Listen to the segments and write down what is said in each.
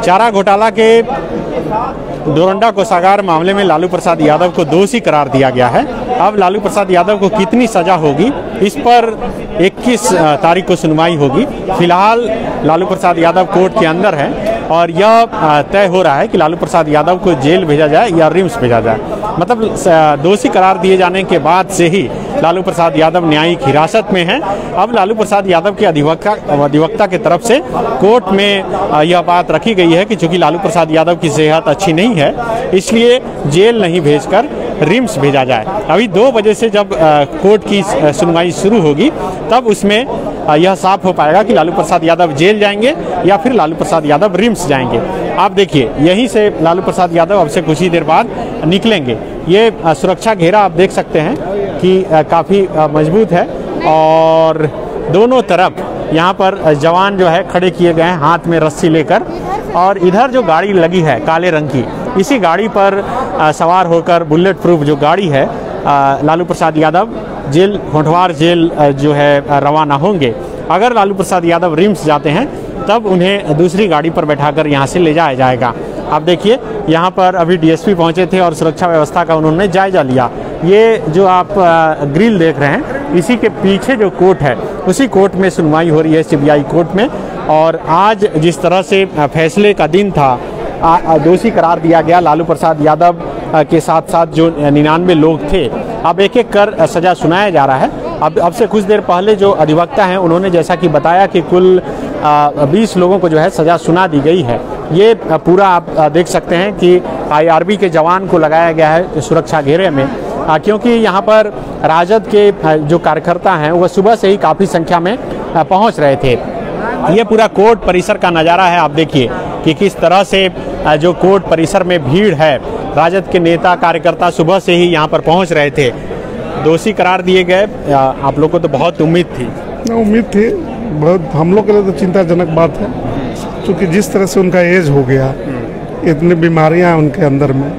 चारा घोटाला के डोरंडा कोषागार मामले में लालू प्रसाद यादव को दोषी करार दिया गया है। अब लालू प्रसाद यादव को कितनी सजा होगी, इस पर 21 तारीख को सुनवाई होगी। फिलहाल लालू प्रसाद यादव कोर्ट के अंदर है और यह तय हो रहा है कि लालू प्रसाद यादव को जेल भेजा जाए या रिम्स भेजा जाए। मतलब दोषी करार दिए जाने के बाद से ही लालू प्रसाद यादव न्यायिक हिरासत में हैं। अब लालू प्रसाद यादव के अधिवक्ता की तरफ से कोर्ट में यह बात रखी गई है कि चूंकि लालू प्रसाद यादव की सेहत अच्छी नहीं है, इसलिए जेल नहीं भेजकर रिम्स भेजा जाए। अभी 2 बजे से जब कोर्ट की सुनवाई शुरू होगी तब उसमें यह साफ हो पाएगा कि लालू प्रसाद यादव जेल जाएंगे या फिर लालू प्रसाद यादव रिम्स जाएंगे। आप देखिए, यहीं से लालू प्रसाद यादव अब से कुछ ही देर बाद निकलेंगे। ये सुरक्षा घेरा आप देख सकते हैं कि काफ़ी मजबूत है और दोनों तरफ यहाँ पर जवान जो है खड़े किए गए हैं हाथ में रस्सी लेकर। और इधर जो गाड़ी लगी है काले रंग की, इसी गाड़ी पर सवार होकर बुलेट प्रूफ जो गाड़ी है लालू प्रसाद यादव जेल, होठवार जेल जो है रवाना होंगे। अगर लालू प्रसाद यादव रिम्स जाते हैं तब उन्हें दूसरी गाड़ी पर बैठाकर यहाँ से ले जाया जाएगा। आप देखिए, यहाँ पर अभी डीएसपी पहुँचे थे और सुरक्षा व्यवस्था का उन्होंने जायजा लिया। ये जो आप ग्रिल देख रहे हैं, इसी के पीछे जो कोर्ट है उसी कोर्ट में सुनवाई हो रही है, सीबीआई कोर्ट में। और आज जिस तरह से फैसले का दिन था, दोषी करार दिया गया लालू प्रसाद यादव के साथ साथ जो 99 लोग थे, अब एक एक कर सजा सुनाया जा रहा है। अब से कुछ देर पहले जो अधिवक्ता हैं उन्होंने जैसा कि बताया कि कुल 20 लोगों को जो है सजा सुना दी गई है। ये पूरा आप देख सकते हैं कि आईआरबी के जवान को लगाया गया है सुरक्षा घेरे में, क्योंकि यहाँ पर राजद के जो कार्यकर्ता हैं वह सुबह से ही काफ़ी संख्या में पहुँच रहे थे। ये पूरा कोर्ट परिसर का नज़ारा है। आप देखिए कि किस तरह से जो कोर्ट परिसर में भीड़ है, राजद के नेता कार्यकर्ता सुबह से ही यहाँ पर पहुँच रहे थे। दोषी करार दिए गए, आप लोग को तो बहुत उम्मीद थी। बहुत, हम लोग के लिए तो चिंताजनक बात है, क्योंकि जिस तरह से उनका एज हो गया, इतनी बीमारियां हैं उनके अंदर में,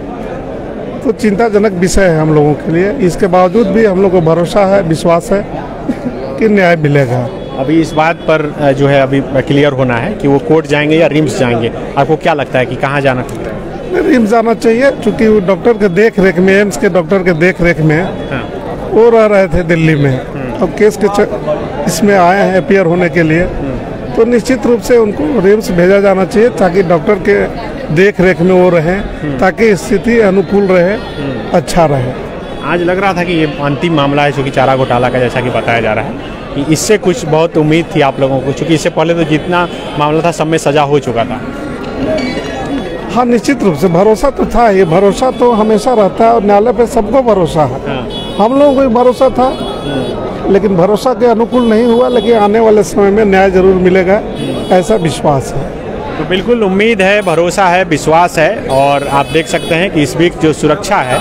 तो चिंताजनक विषय है हम लोगों के लिए। इसके बावजूद भी हम लोग को भरोसा है, विश्वास है कि न्याय मिलेगा। अभी इस बात पर जो है अभी क्लियर होना है कि वो कोर्ट जाएंगे या रिम्स जाएंगे। आपको क्या लगता है कि कहाँ जाना चाहिए? रिम्स जाना चाहिए, क्योंकि वो डॉक्टर के देख रेख में, एम्स के डॉक्टर के देख रेख में वो रह रहे थे दिल्ली में। अब केस के इसमें आए हैं अपियर होने के लिए, तो निश्चित रूप से उनको रिम्स भेजा जाना चाहिए ताकि डॉक्टर के देख रेख में वो रहें, ताकि स्थिति अनुकूल रहे, अच्छा रहे। आज लग रहा था कि ये अंतिम मामला है, चूँकि चारा घोटाला का, जैसा कि बताया जा रहा है कि इससे कुछ बहुत उम्मीद थी आप लोगों को, क्योंकि इससे पहले तो जितना मामला था सब में सजा हो चुका था। हाँ, निश्चित रूप से भरोसा तो था, ये भरोसा तो हमेशा रहता है और न्यायालय पे सबको भरोसा है। हम लोगों को भी भरोसा था, लेकिन भरोसा के अनुकूल नहीं हुआ, लेकिन आने वाले समय में न्याय जरूर मिलेगा, ऐसा विश्वास है। तो बिल्कुल उम्मीद है, भरोसा है, विश्वास है। और आप देख सकते हैं कि इस बीच जो सुरक्षा है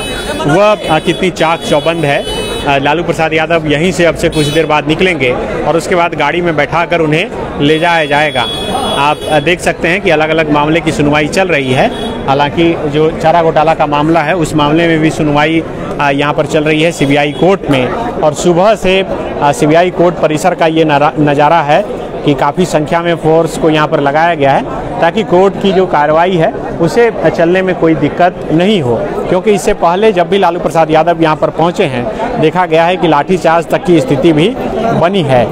वह कितनी चाक चौबंद है। लालू प्रसाद यादव यहीं से अब से कुछ देर बाद निकलेंगे और उसके बाद गाड़ी में बैठाकर उन्हें ले जाया जाएगा। आप देख सकते हैं कि अलग अलग मामले की सुनवाई चल रही है। हालांकि जो चारा घोटाला का मामला है उस मामले में भी सुनवाई यहाँ पर चल रही है सीबीआई कोर्ट में। और सुबह से सीबीआई कोर्ट परिसर का ये नज़ारा है कि काफ़ी संख्या में फोर्स को यहाँ पर लगाया गया है ताकि कोर्ट की जो कार्रवाई है उसे चलने में कोई दिक्कत नहीं हो। क्योंकि इससे पहले जब भी लालू प्रसाद यादव यहाँ पर पहुँचे हैं, देखा गया है कि लाठीचार्ज तक की स्थिति भी बनी है।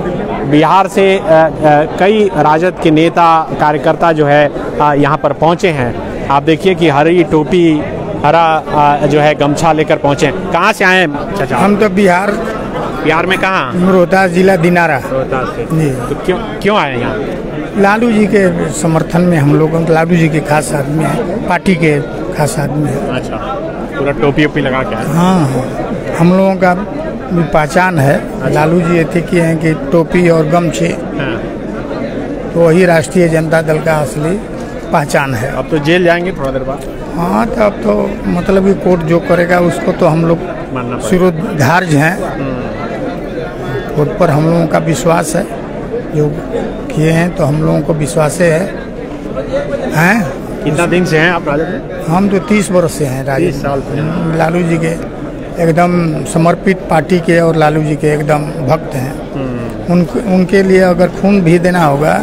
बिहार से कई राजद के नेता कार्यकर्ता जो है यहाँ पर पहुँचे हैं। आप देखिए कि हरी टोपी, हरा जो है गमछा लेकर पहुँचे। कहाँ से आए हैं चाचा? हम तो बिहार में कहाँ? रोहतास जिला दिनारा। रोहतास से जी। तो क्यों आए यहाँ? लालू जी के समर्थन में हम लोग, लालू जी के खास आदमी हैं, पार्टी के खास आदमी हैं। अच्छा, पूरा टोपी ओपी लगा के? हाँ, हम लोगों का भी पहचान है। अच्छा। लालू जी ऐसे किए हैं कि टोपी और गमछे, तो वही राष्ट्रीय जनता दल का असली पहचान है। अब तो जेल जाएंगे थोड़ा देर बाद? हाँ, तो अब तो मतलब कि कोर्ट जो करेगा उसको तो हम लोग शिरोधार्य हैं। कोर्ट पर हम लोगों का विश्वास है, जो किए हैं तो हम लोगों को विश्वास है। कितना दिन से हैं आप राजद में? हम तो 30 वर्ष से हैं राजद। 30 साल से। लालू जी के एकदम समर्पित पार्टी के और लालू जी के एकदम भक्त हैं। उनके लिए अगर खून भी देना होगा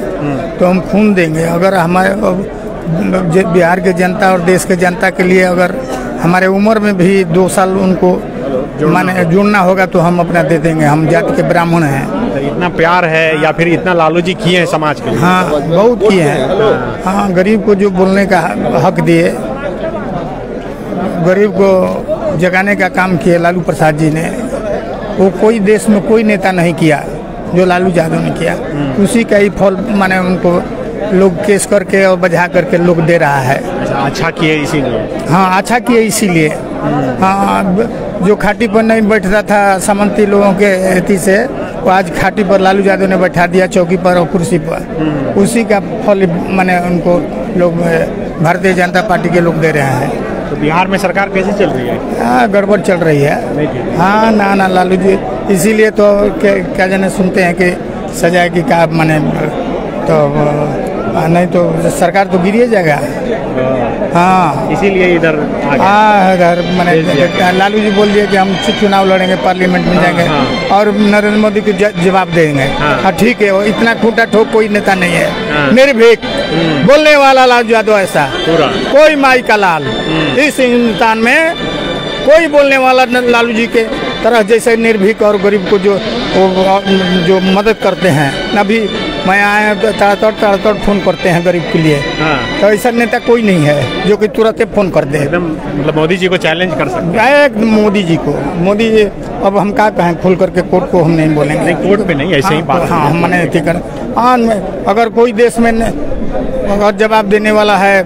तो हम खून देंगे। अगर हमारे बिहार के जनता और देश के जनता के लिए अगर हमारे उम्र में भी 2 साल उनको माने जुड़ना होगा तो हम अपना दे देंगे। हम जाति के ब्राह्मण हैं। तो इतना प्यार है या फिर इतना लालू जी किए हैं समाज के लिए? हाँ, बहुत किए हैं। हाँ, गरीब को जो बोलने का हक दिए, गरीब को जगाने का काम किए लालू प्रसाद जी ने। वो कोई देश में कोई नेता नहीं किया जो लालू यादव ने किया। उसी का ही फल माने उनको लोग केस करके और बजा करके लोग दे रहा है। अच्छा किए इसीलिए? हाँ, अच्छा किए इसीलिए। हाँ, जो खाटी पर नहीं बैठता था सामंती लोगों के एथी से, वो आज खाटी पर लालू यादव ने बैठा दिया, चौकी पर और कुर्सी पर। उसी का फल माने उनको लोग भारतीय जनता पार्टी के लोग दे रहे हैं। तो बिहार में सरकार कैसे चल रही है? हाँ, गड़बड़ चल रही है। हाँ, ना लालू जी इसीलिए तो क्या जाने सुनते हैं कि सजा की क्या माने, तो नहीं तो सरकार तो गिर जाएगा। हाँ, इसीलिए इधर इधर मैंने लालू जी बोल दिए कि हम चुनाव लड़ेंगे, पार्लियामेंट में जाएंगे और नरेंद्र मोदी को जवाब देंगे। हाँ, ठीक है, वो इतना खूंटा ठोक कोई नेता नहीं है। निर्भीक बोलने वाला लालू यादव ऐसा कोई माई का लाल इस हिंदुस्तान में कोई बोलने वाला लालू जी के तरह जैसे निर्भीक और गरीब को जो मदद करते हैं। अभी मैं आया तड़तड़ फोन करते हैं गरीब के लिए। तो ऐसा नेता कोई नहीं है जो कि तुरंत फोन कर दे। एकदम मतलब मोदी जी को चैलेंज कर सकते हैं। मोदी जी को अब हम क्या कहें, खुल करके कोर्ट को हम नहीं बोलेंगे। नहीं, कोर्ट पे नहीं, ऐसे ही बात। हाँ, हम मैंने ठीक है। हाँ, अगर कोई देश में अगर जवाब देने वाला है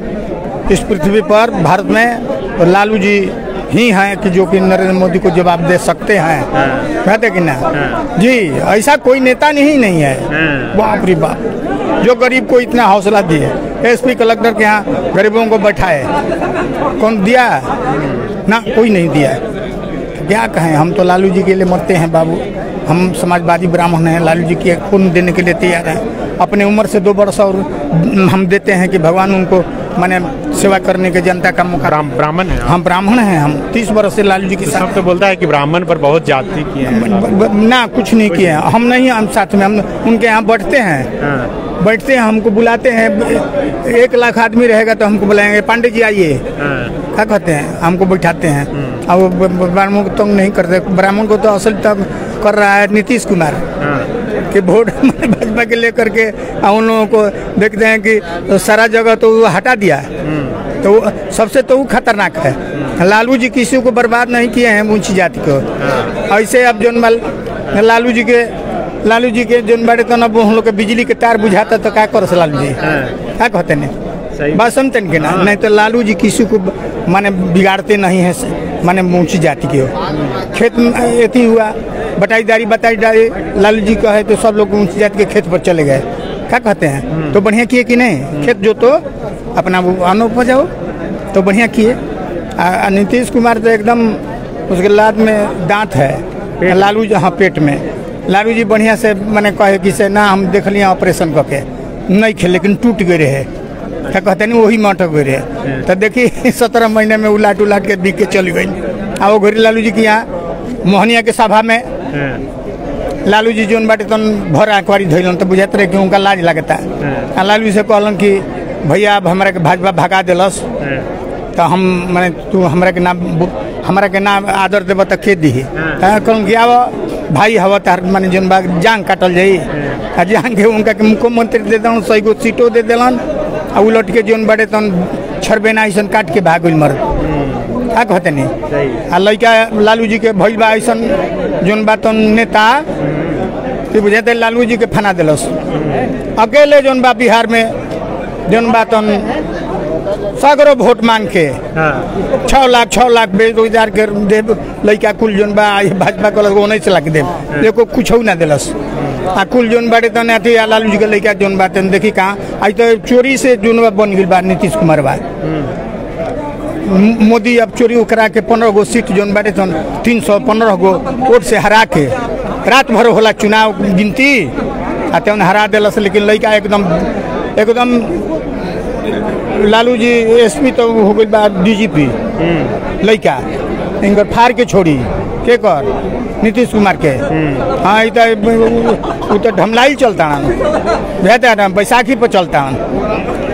इस पृथ्वी पर भारत में तो लालू जी ही हैं कि जो कि नरेंद्र मोदी को जवाब दे सकते हैं। कहते कि ना जी, ऐसा कोई नेता नहीं है। बाप रे बाप, जो गरीब को इतना हौसला दिए। एसपी कलेक्टर के यहाँ गरीबों को बैठाए, कौन दिया? ना, कोई नहीं दिया। क्या कहें, हम तो लालू जी के लिए मरते हैं बाबू। हम समाजवादी ब्राह्मण हैं, लालू जी की खून देने के लिए तैयार हैं। अपने उम्र से 2 वर्ष और हम देते हैं कि भगवान उनको माने सेवा करने के जनता का मौका। ब्राह्मण है? हम ब्राह्मण हैं। हम 30 वर्ष से लालू जी के साथ। तो बोलता है कि ब्राह्मण पर बहुत जाति किए हैं। ना, कुछ नहीं किए। हम नहीं, हम साथ में हम उनके यहाँ बैठते हैं, हमको बुलाते हैं। 1 लाख आदमी रहेगा तो हमको बुलाएंगे, पांडे जी आइए, क्या कहते हैं, हमको बैठाते हैं। अब ब्राह्मण को तंग नहीं करते। ब्राह्मण को तो असल तक कर रहा है नीतीश कुमार के वोट भाजपा के लेकर के। उन लोगों को देखते हैं कि सारा जगह तो हटा दिया, तो सबसे तो वो खतरनाक है। लालू जी किसी को बर्बाद नहीं किए हैं ऊंची जाति को। ऐसे अब जो लालू जी के जो बड़े तो अब हम लोग के बिजली के तार बुझाता तो क्या कर लालू जी, क्या कहते हैं, बात समझते हैं कि ना? नहीं तो लालू जी किसी को माने बिगाड़ते नहीं है, माने ऊंची जाति के हो। खेत में एथी हुआ, बताई लालू जी का है तो सब लोग ऊंची जाति के खेत पर चले गए। क्या कहते हैं, तो बढ़िया किए कि नहीं? खेत जो तो अपना अन्न उपजाओ, तो बढ़िया किए। नीतीश कुमार तो एकदम उसके लाद में दांत है। लालू जी, हाँ, पेट में। लालू जी बढ़िया से मैंने कहे कि से ना हम देख लिया ऑपरेशन करके नहीं खे, लेकिन टूट गए रहे। क्या कहते नहीं, वही मटक गए रहे। तो देखिए 17 महीने में उलाट के बिक के चली गई। आओ घरी लालू जी की यहाँ मोहनिया के सभा में लालू जी जोन बाटे तन भर आंकवारी धैलन तो बुझाते रहे कि उनका लाज लगता है। लालू से कहलन कि भैया अब हमारा के भाजपा भगा दिलस, तो हम मैंने तू हमारा के नाम आदर देव तो के दी। कहन कि आव भाई हवा तार माने जोन बा जांग काटल जाई। जांग के उनका के मुख्यमंत्री दे दन, 100 गो सीटों दे दिलन। आ उलट के जोन बाटे तन छरबेना ऐसा काट के भाग गई मर। क्या कहते नहीं, आ लड़का लालू जी के भइल बा ऐसा जोन बा तन नेता बुझाते लालू जी के फना दिलस। अकेले जोन बा बिहार में जोन बा तन सगरो वोट मांग के 6 लाख बेरोजगार के देव लड़का कुल जोन बा भाजपा को 19 लाख देव, देखो कुछ ना दिलस। आ कुल जोन बाटे तन अथी लालू जी के लड़का जोन बा तन देखी कहाँ आज तो चोरी से जोन बा बन गई बा नीतीश कुमार बा। मोदी अब चोरी करा के 15 गो सीट जोन बाटे तन 315 गो वोट से हरा के रात भर होला चुनाव गिनती आ तन हरा दिलस। लेकिन लड़का एकदम लालू जी एसपी तो हो गई बा डीजीपी लड़का। इनकर फाड़ के छोड़ी के कर नीतीश कुमार के। हाँ वो तो ढमलाई चलता बेहतर ना बैसाखी पर चलता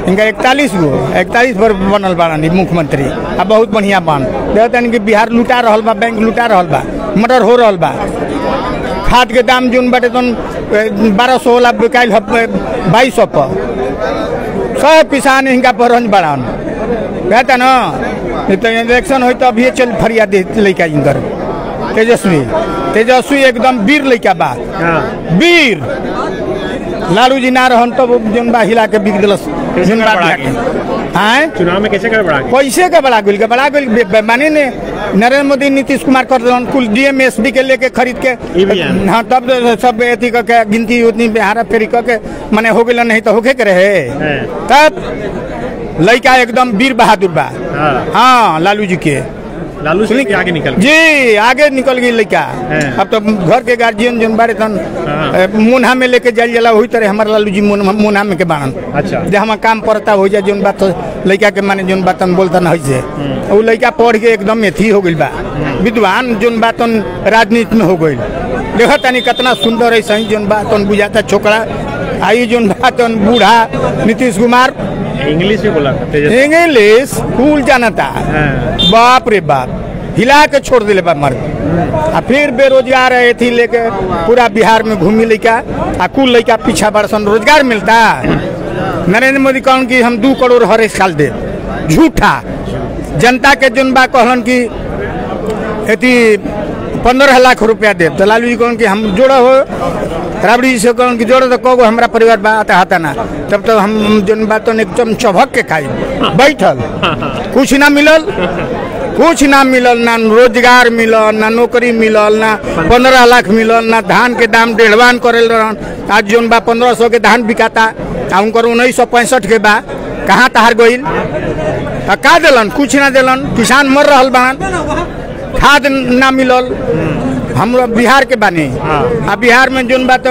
इनका 41 पर बनल बा मुख्यमंत्री अब बहुत बढ़िया बन देखता कि बिहार लुटा रहा बा, बैंक लुटा रहा बा, मर्डर हो रहा बा। खाद के दाम जोन बाटे तो 1200 वाला बिकाइल 2200 पर सब किसान इनका पर रंज बढ़ान कहता ना तो इलेक्शन हो तो अभी चल फरियाद लड़का इनकर तेजस्वी एकदम वीर लड़का बा वीर। लालू जी ना रहन तो जोन बा हिला के बिक दिलस चुनाव में कैसे का बड़ा गुल माने ने नरेंद्र मोदी नीतीश कुमार कर दिलन कुल DMSB के लेके खरीद के। हाँ तब सब एथी के गिनती उतनी बिहार फेरी के माने हो गए नहीं तो होके के रहे तब लड़का एकदम वीर बहादुर बा। हाँ लालू जी के से आगे निकल जी आगे निकल गई लड़का। अब तो घर के गार्जियन जोन बारे तन मुन्हा में लेके जाइल जाला वही तरह हमारे लालू जी मुन्हा में के बानन। अच्छा जब हम काम पड़ता हो जाए जोन बात लड़का के माने जोन बात बोलता ना से वो लड़का पढ़ के एकदम एथी हो गई बा विद्वान जोन बात राजनीति में हो गई। देखा तनी कितना सुंदर है सही जोन बात बुझाता छोकरा आई जोन बात बूढ़ा नीतीश कुमार इंग्लिश में बोला इंग्लिश फूल जानता बाप रे बाप हिला के छोड़ दिले बा मर्द। आ फिर बेरोजगार है थी लेके पूरा बिहार में घूमी लड़का आ कुल लड़का पीछा बरसन रोजगार मिलता। नरेंद्र मोदी कहन कि हम 2 करोड़ हर साल दे झूठा जनता के जोन बा कहलन कि 15 लाख रुपया दे तो लालू जी कहन कि हम जोड़ा हो राबड़ी जी से कहन कि जोड़ो तो कहो हमारा परिवार बात आता ना तब तो हम जोन बात एकदम चौभक के खाई बैठल कुछ ना मिलल ना रोजगार मिलल ना नौकरी मिलल ना 15 लाख मिलल ना धान के दाम 1.5 करेल रहन। आज जोन बा 1500 के धान बिकाता आ उनकर 1965 के बा कहाँ तहार गईल का दिलन कुछ ना दिलन किसान मर रहल बान खाद ना मिलल। हम लोग बिहार के बानी आ बिहार में जोन बात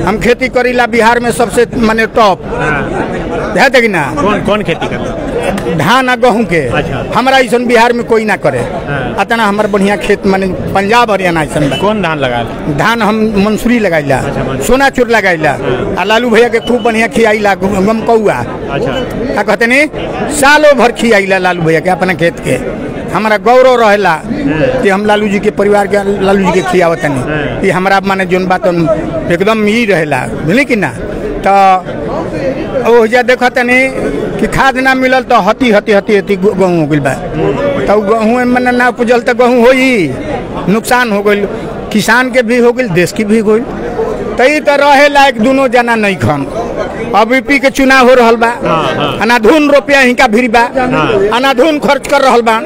हम खेती करीला बिहार में सबसे माने टॉप है कि ना। कौन खेती करता धान आ गेहूं के। अच्छा। हमारा ऐसा बिहार में कोई ना करे अतना हमारे बढ़िया खेत माने पंजाब हरियाणा ऐसा। कौन धान लगा धान हम मंसूरी लगाईला। अच्छा, सोना चूर लगाईला आ लालू भैया के खूब बढ़िया खियाईला गमकौआ। अच्छा क्या कहते नहीं सालों भर खियाईला लालू भैया के अपना खेत के। हमारा गौरव रहेला कि हम लालू जी के परिवार के लालू जी के खियावत नहीं कि हमारा माने जोन बात एकदम ही रहेला बुझली कि ना। तो ओजा देखा तनी कि खाद ना मिलल तो हती गेहूँ हो गई बा तो गेहूँ मैंने ना उपजल तो गेहूँ हो ही नुकसान हो गई किसान के भी हो गई देश की भी हो गई। तो ये तो रहे लायक दोनों जना नहीं खन। अब यूपी के चुनाव हो रहा बा अनाधून रुपया हिंका भिरी बा अनाधून खर्च कर रहा बा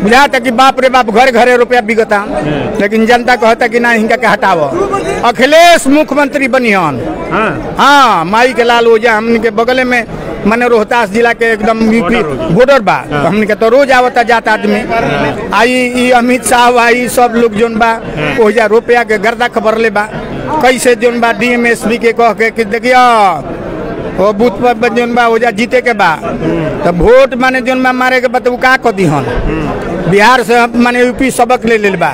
बुझाता कि बाप रे बाप घर घरे रुपया बिगता लेकिन जनता कहता कि ना हिंका के हटाओ। अखिलेश मुख्यमंत्री बनियन। हाँ माई के लाल ओझा हमने के बगले में माने रोहतास जिला के एकदम यूपी बॉर्डर बा हमने के तो रोज आवता जाता आदमी आई अमित शाह आई सब लोग जोन बा ओझा रुपया के गर्दा खबर ले बा कैसे जोन बा DMSB के कह के कि देखियो वो बूथ पर जोन बा ओझा जीते के बा तो वोट माने जोन बा मारे के बा तो का कह दिहन बिहार से माने यूपी सबक ले बा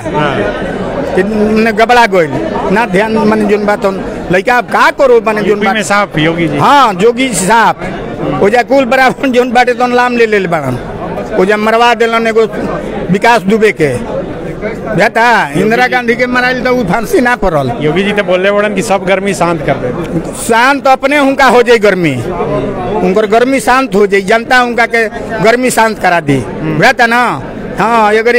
गबड़ा गोल ना ध्यान माने जोन बा तो लड़का का करो माने जोन बा साहब योगी जी। हाँ योगी साहब ओझा कुल बराबर जोन बाटे तो नाम ले बाड़न ओझा मरवा दिलन एगो विकास दुबे के बेटा इंदिरा गांधी के मराइल तो फांसी ना पड़ल। योगी जी तो बोले बड़न कि सब गर्मी शांत कर दे शांत अपने उनका हो जाए गर्मी उनकर गर्मी शांत हो जाए जनता उनका के गर्मी शांत करा दी बेटा ना। हाँ अगर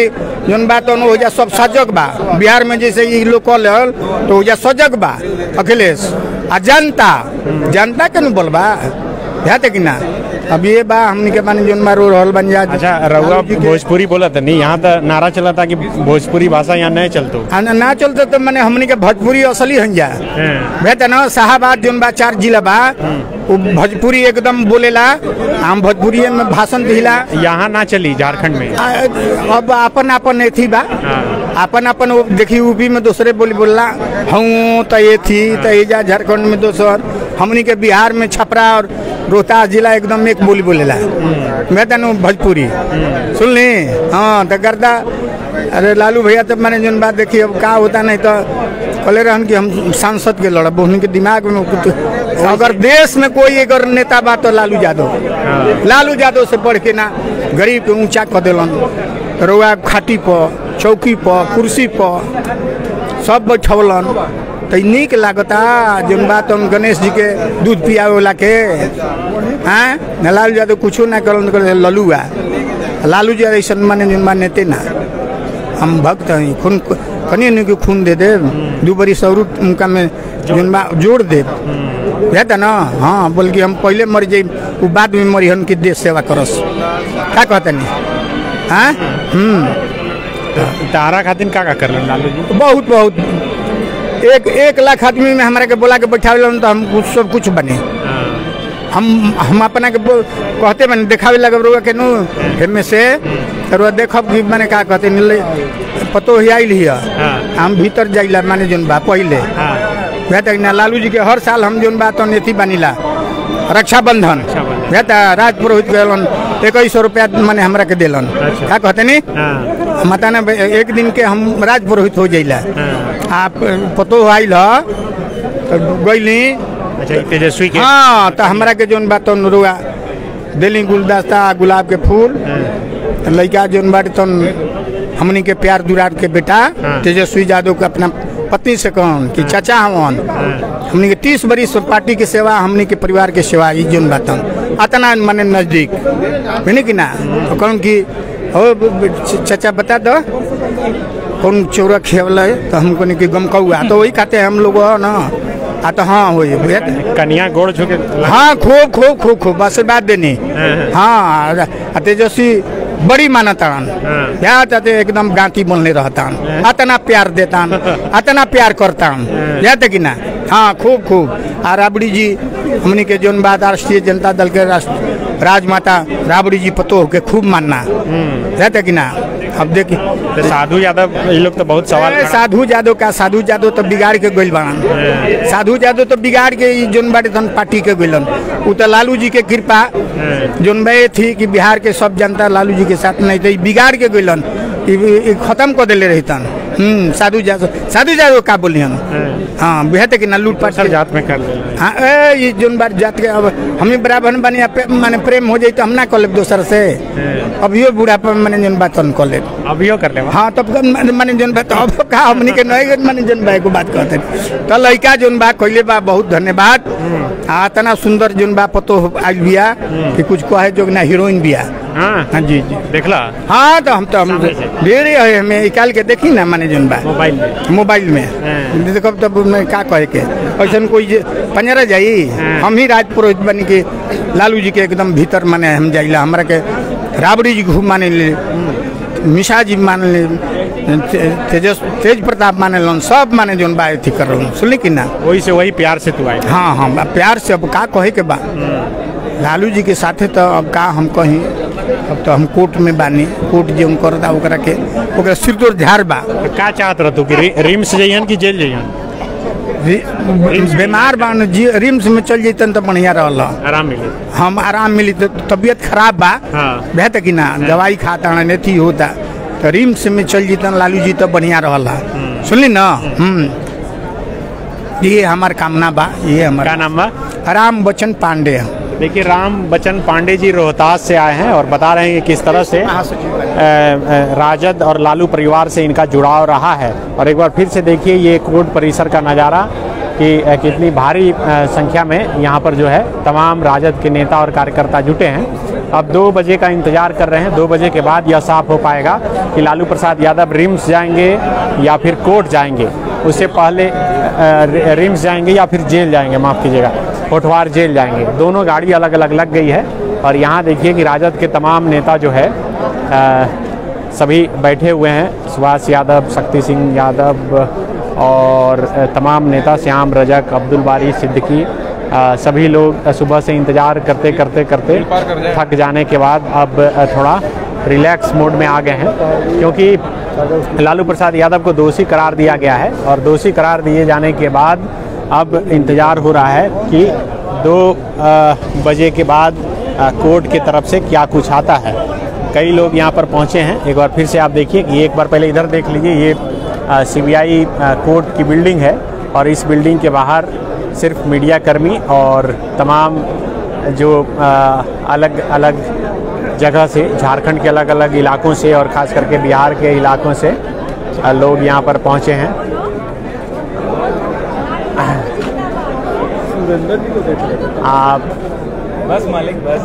जोन बात हो जा सब सजग बा बिहार में जैसे ये लोग कल तो हो जा सजग बा अखिलेश आ जनता के न बोलबा है कि ना। अब ये बा हमने के माने जोन मारो रहल बन जा। अच्छा रउआ भोजपुरी बोला था नहीं यहाँ तो नारा चला था कि भोजपुरी भाषा यहाँ नहीं चलतो ना चलते तो मैंने हमने के भोजपुरी असली हन जा बेटा ना साहबाद जोन बा 4 जिला बा वो भोजपुरी एकदम बोलेला हम भोजपुरी में भाषण दिला। यहाँ ना चली झारखंड में अब अपन एथी बा अपन देखी यूपी में दूसरे बोलला हूँ तो ये थी तो ये जा झारखंड में दोसर हमनी के बिहार में छपरा और रोहतास जिला एकदम एक बोली बोलेला मैं तनु भोजपुरी सुन ली। हाँ तो गर्दा अरे लालू भैया तब मैंने जो बात देखी, अब का होता नहीं तो कहले रहन कि हम सांसद के लड़ब, उनके दिमाग में कुछ अगर देश में कोई अगर नेता बा तो लालू यादव से बढ़ के ना गरीब के ऊंचा कर दिलन। रुआ खाटी पर, चौकी पर, कुर्सी पर सब बैठौलन तो निक लागता। जन बात हम गणेश जी के दूध पियावे वाला के हैं, लालू यादव कुछ ना कर ललुआ। लालू जी ऐसा माने जन नेते ना, हम भक्त हैं, खून कनी के खून दे दे, 2 बरी सौरू उनका में जुनबा जोड़ दे था ना। हाँ, बल्कि हम पहले मर जाए वो बाद में मरी हन की देश सेवा करस, क्या कहते नहीं। हाँ तारा खातिर का कर लालू जी? बहुत 1 लाख आदमी में हमारे के बोला के बैठावे तो हम सब कुछ बने। हम अपना के कहते मैंने देखावे लगे रुआ के नु में से रुआ देखब कि मैंने का कहते पतो ही आइल ही हम भीतर जाइला माने जोन बा पहले ना। लालू जी के हर साल हम जोन बा तो नेती बनीला रक्षाबंधन राज पुरोहित गलन 2100 रुपया मैंने हमरा के दिलन। क्या कहते नहीं मता ना 1 दिन के हम राज पुरोहित हो जाइला। आप पतो आइल गईली तेजस्वी के? हाँ, तो हमरा के जोन बात रुआ दिल्ली गुलदस्ता गुलाब के फूल लड़का जोन बात तो हमनी के प्यार दुरार के बेटा तेजस्वी यादव के अपना पत्नी से कहन कि चाचा हवन हमनी के 30 बरिस पार्टी की सेवा, हमनी के परिवार के सेवा जोन बात अतना माने नजदीक है कि ना। तो कहन कि हो चाचा बता दो कौन चौरा खेवल तो हमको नहीं कि गम कौआ, तो वही कहते हैं हम लोग ना। तो हाँ हो कन्या गोड़ छुके? हाँ, खूब आशीर्वाद देनी। हाँ, तेजस्वी बड़ी मानतान या एकदम गांती बनले रहतान, अतना प्यार देतान, अतना प्यार करतान या कि ना। हाँ, खूब आ राबड़ी जी हमनी के जोन बात राष्ट्रीय जनता दल के राजमाता राबड़ी जी पतो के खूब मानना या कि ना। अब देखिए साधु यादव ये लोग तो बहुत सवाल। साधु यादव तो बिगाड़ के गइल बाड़न। साधु यादव तो बिगाड़ के जोन बाटे तन पार्टी के गइलन। उ तो लालू जी के कृपा जोन बे थी कि बिहार के सब जनता लालू जी के साथ नहीं तो बिगाड़ के गइलन, खत्म कर दिले रहतन। साधु यादव का बोली हम। हाँ, बेहतर कि ना लूटपाट जात में कर ले। हाँ, ये जोन बात जात के अब हमें बराबर बनी माने प्रेम हो जाए तो हम ना कर ले दूसर से। अभियो बुढ़ापा मैंने जोन बात कर ले, अभियो कर ले। हाँ, तब मैंने जोन बात अब का हमनी के नहीं मैंने जोन भाई को बात कहते तो लड़का जोन बा कहले बा बहुत धन्यवाद। इतना सुंदर जोन बा पतो आज बिया कि कुछ कहे जो ना हीरोइन बिया। हाँ जी देखला। हाँ, तो हम ढेर है हमें निकाल के देखी ना माने जोन बा मोबाइल में देखो तब मैं का कहे के ऐसा कोई पंजरा जाई। हम ही राज पुरोहित बन के लालू जी के एकदम भीतर माने हम जाइला। हमरा के राबड़ी जी खूब माने ले, मिश्रा जी माने ले, तेज प्रताप माने लन, सब माने जोन बा थी कर सुनी कि ना। वही प्यार से तू आई? हाँ, प्यार से। अब का कहे के बा लालू जी के साथे तो अब का हम कहीं। अब तो हम कोर्ट में बानी, कोर्ट जो करता ओकरा के सिर तोड़ झाड़ बा। का चाहत रह तू कि रिम्स जाइयन कि जेल जाइयन? बीमार बान रिम्स में चल जैतन तो बढ़िया रहल, आराम मिली। हम आराम मिली तो तबीयत खराब बा बेहतर कि ना, दवाई खाता नहीं होता तो रिम्स में चल जैतन लालू जी तो बढ़िया रहल। सुनली ना। ये हमार कामना बा। ये हमारा क्या नाम बा? राम बच्चन पांडे। देखिए राम बच्चन पांडे जी रोहतास से आए हैं और बता रहे हैं कि किस तरह से राजद और लालू परिवार से इनका जुड़ाव रहा है। और एक बार फिर से देखिए ये कोर्ट परिसर का नज़ारा कि कितनी भारी संख्या में यहाँ पर जो है तमाम राजद के नेता और कार्यकर्ता जुटे हैं। अब 2 बजे का इंतजार कर रहे हैं। 2 बजे के बाद यह साफ हो पाएगा कि लालू प्रसाद यादव रिम्स जाएंगे या फिर कोर्ट जाएंगे। उससे पहले रिम्स जाएंगे या फिर जेल जाएंगे, माफ़ कीजिएगा, होठवार जेल जाएंगे। दोनों गाड़ी अलग अलग लग गई है। और यहाँ देखिए कि राजद के तमाम नेता जो है सभी बैठे हुए हैं। सुभाष यादव, शक्ति सिंह यादव और तमाम नेता, श्याम रजक, अब्दुल बारी सिद्दीकी, सभी लोग सुबह से इंतज़ार करते करते थक जाने के बाद अब थोड़ा रिलैक्स मोड में आ गए हैं, क्योंकि लालू प्रसाद यादव को दोषी करार दिया गया है। और दोषी करार दिए जाने के बाद अब इंतज़ार हो रहा है कि 2 बजे के बाद कोर्ट की तरफ से क्या कुछ आता है। कई लोग यहाँ पर पहुँचे हैं। एक बार फिर से आप देखिए कि एक बार पहले इधर देख लीजिए, ये CBI कोर्ट की बिल्डिंग है और इस बिल्डिंग के बाहर सिर्फ मीडिया कर्मी और तमाम जो अलग अलग जगह से, झारखंड के अलग अलग इलाकों से और ख़ास करके बिहार के इलाकों से लोग यहाँ पर पहुँचे हैं। आप बस मालिक बस